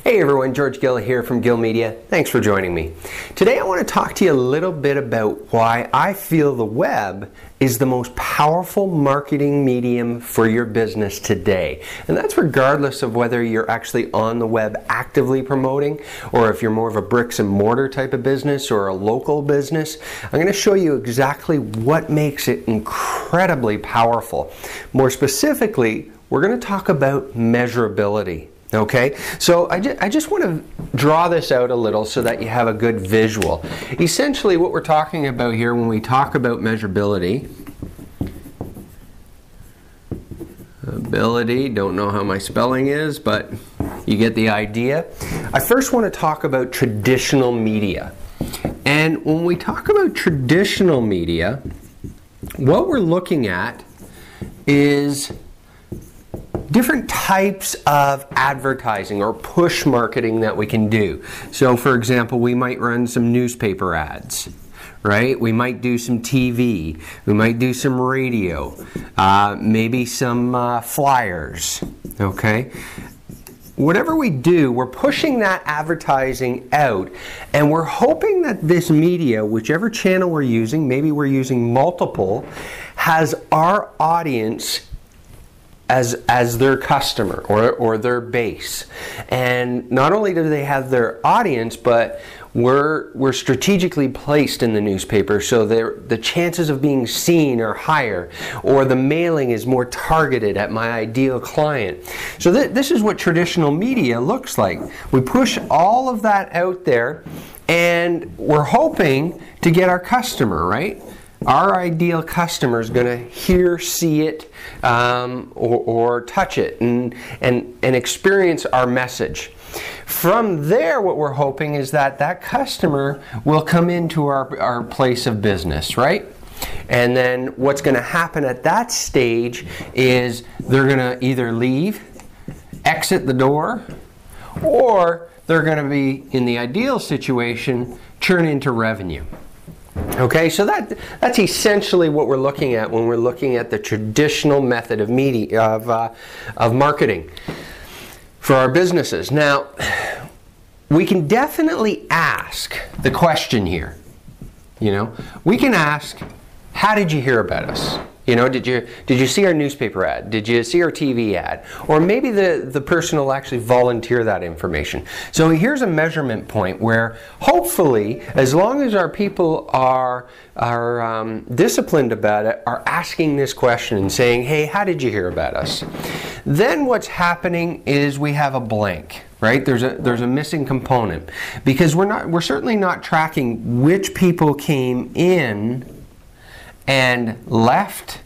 Hey everyone, George Gill here from Gill Media. Thanks for joining me. Today I want to talk to you a little bit about why I feel the web is the most powerful marketing medium for your business today. And that's regardless of whether you're actually on the web actively promoting or if you're more of a bricks and mortar type of business or a local business. I'm going to show you exactly what makes it incredibly powerful. More specifically, we're going to talk about measurability. Okay, so I just want to draw this out a little so that you have a good visual. Essentially what we're talking about here when we talk about measurability, don't know how my spelling is, but you get the idea. I first want to talk about traditional media. And when we talk about traditional media, what we're looking at is different types of advertising or push marketing that we can do. So for example, we might run some newspaper ads, right? We might do some TV, we might do some radio, maybe some flyers, okay? Whatever we do, we're pushing that advertising out, and we're hoping that this media, whichever channel we're using, maybe we're using multiple, has our audience as their customer or their base. And not only do they have their audience, but we're strategically placed in the newspaper, so the chances of being seen are higher, or the mailing is more targeted at my ideal client. So this is what traditional media looks like. We push all of that out there, and we're hoping to get our customer, right? Our ideal customer is going to hear, see it, or touch it and experience our message. From there, what we're hoping is that customer will come into our place of business, right? And then what's going to happen at that stage is they're going to either leave, exit the door, or they're going to be, in the ideal situation, turn into revenue. Okay, so that's essentially what we're looking at when we're looking at the traditional method of media of marketing for our businesses. Now, we can definitely ask the question here. You know, we can ask, how did you hear about us? You know, did you see our newspaper ad? Did you see our TV ad? Or maybe the person will actually volunteer that information. So here's a measurement point where hopefully, as long as our people are disciplined about it, are asking this question and saying, hey, how did you hear about us? Then what's happening is we have a blank. Right? There's a missing component, because we're certainly not tracking which people came in and left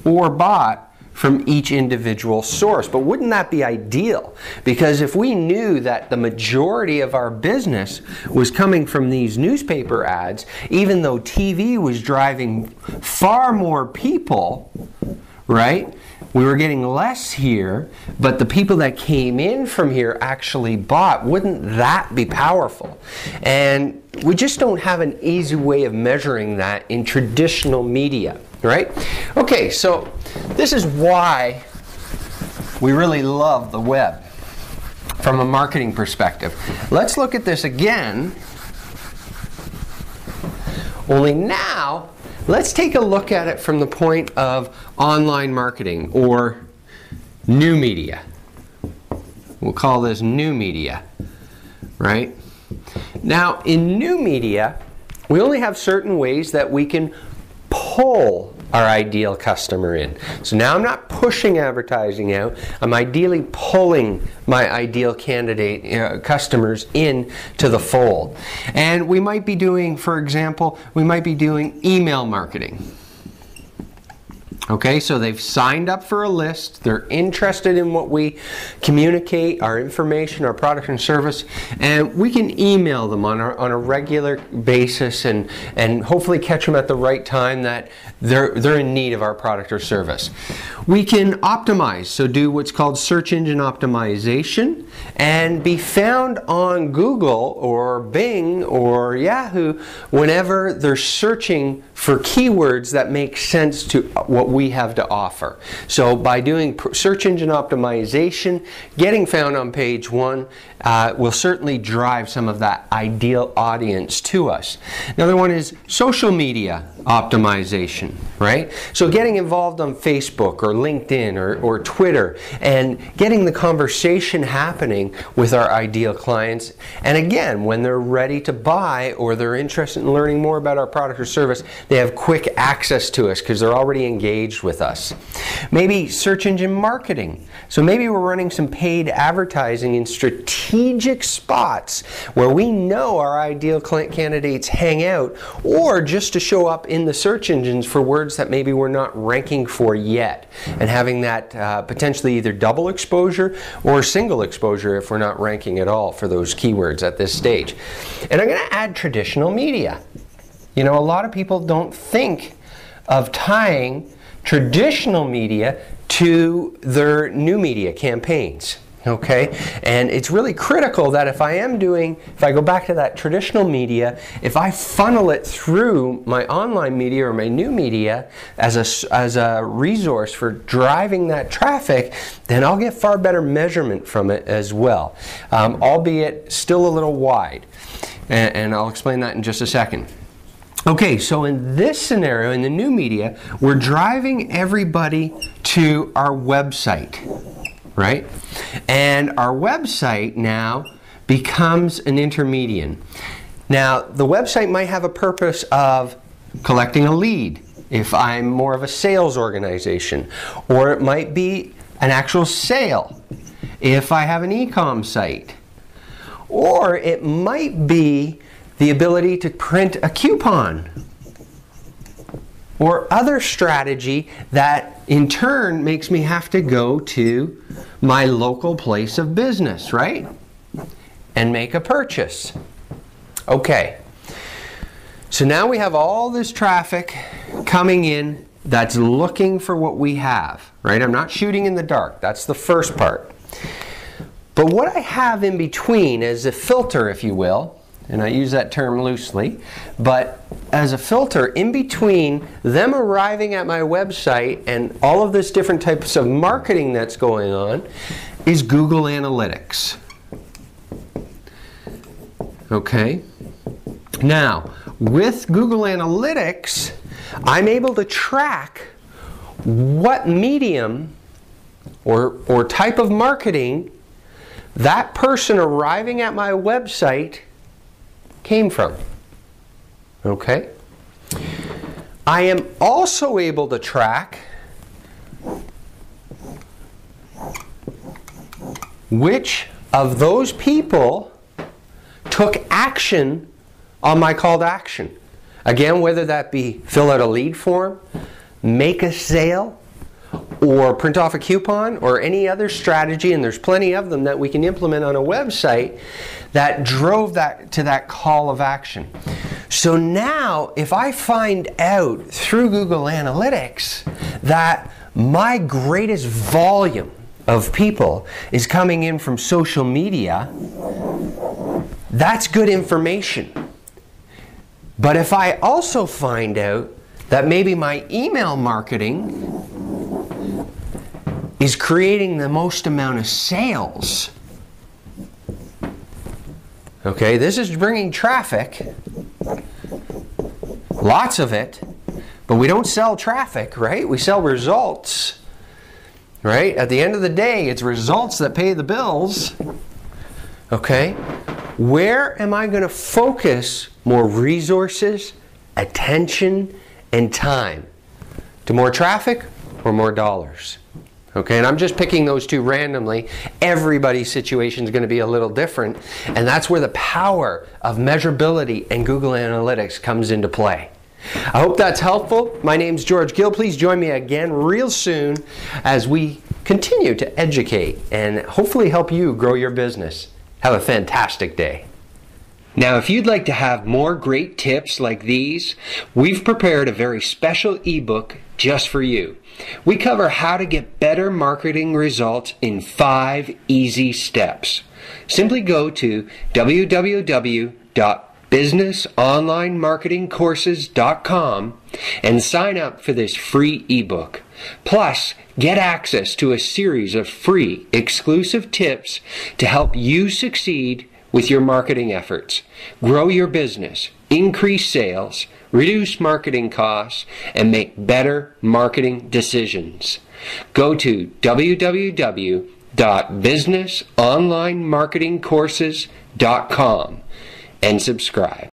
or bought from each individual source. But wouldn't that be ideal? Because if we knew that the majority of our business was coming from these newspaper ads, even though TV was driving far more people, right? We were getting less here, but the people that came in from here actually bought. Wouldn't that be powerful? And we just don't have an easy way of measuring that in traditional media, right? Okay, so this is why we really love the web from a marketing perspective. Let's look at this again. Only now, let's take a look at it from the point of online marketing or new media. We'll call this new media, right? Now, in new media, we only have certain ways that we can pull our ideal customer in. So now I'm not pushing advertising out, I'm ideally pulling my ideal candidate customers in to the fold. And we might be doing, for example, we might be doing email marketing. Okay, so they've signed up for a list, they're interested in what we communicate, our information, our product and service, and we can email them on a regular basis and hopefully catch them at the right time that they're in need of our product or service. We can optimize, so do what's called search engine optimization and be found on Google or Bing or Yahoo whenever they're searching for keywords that make sense to what we we have to offer. So by doing search engine optimization, getting found on page 1 will certainly drive some of that ideal audience to us. Another one is social media optimization, right? So getting involved on Facebook or LinkedIn or Twitter and getting the conversation happening with our ideal clients. And again, when they're ready to buy or they're interested in learning more about our product or service, they have quick access to us because they're already engaged with us. Maybe search engine marketing. So maybe we're running some paid advertising in strategic spots where we know our ideal client candidates hang out, or just to show up in the search engines for words that maybe we're not ranking for yet, and having that potentially either double exposure or single exposure if we're not ranking at all for those keywords at this stage. And I'm going to add traditional media. You know, a lot of people don't think of tying traditional media to their new media campaigns. Okay, and it's really critical that if I go back to that traditional media, if I funnel it through my online media or my new media as a resource for driving that traffic, then I'll get far better measurement from it as well, albeit still a little wide. And I'll explain that in just a second. Okay, so in this scenario, in the new media, we're driving everybody to our website, right? And our website now becomes an intermediate. Now, the website might have a purpose of collecting a lead if I'm more of a sales organization, or it might be an actual sale if I have an e-com site, or it might be the ability to print a coupon or other strategy that in turn makes me have to go to my local place of business, right? And make a purchase. Okay, so now we have all this traffic coming in that's looking for what we have, right? I'm not shooting in the dark. That's the first part. But what I have in between as a filter, if you will, and I use that term loosely, but as a filter in between them arriving at my website and all of this different types of marketing that's going on is Google Analytics. Okay? Now, with Google Analytics, I'm able to track what medium or type of marketing that person arriving at my website came from. Okay? I am also able to track which of those people took action on my call to action. Again, whether that be fill out a lead form, make a sale, or print off a coupon, or any other strategy, and there's plenty of them that we can implement on a website that drove that to that call of action. So now, if I find out through Google Analytics that my greatest volume of people is coming in from social media, that's good information. But if I also find out that maybe my email marketing is creating the most amount of sales, okay, this is bringing traffic, lots of it, but we don't sell traffic, right? We sell results, right? At the end of the day, it's results that pay the bills, okay? Where am I going to focus more resources, attention, and time? To more traffic or more dollars? Okay, and I'm just picking those two randomly. Everybody's situation is going to be a little different, and that's where the power of measurability and Google Analytics comes into play. I hope that's helpful. My name's George Gill. Please join me again real soon as we continue to educate and hopefully help you grow your business. Have a fantastic day. Now, if you'd like to have more great tips like these, we've prepared a very special ebook just for you. We cover how to get better marketing results in 5 easy steps. Simply go to www.geills.com businessonlinemarketingcourses.com and sign up for this free ebook. Plus, get access to a series of free exclusive tips to help you succeed with your marketing efforts, grow your business, increase sales, reduce marketing costs, and make better marketing decisions. Go to www.businessonlinemarketingcourses.com and subscribe.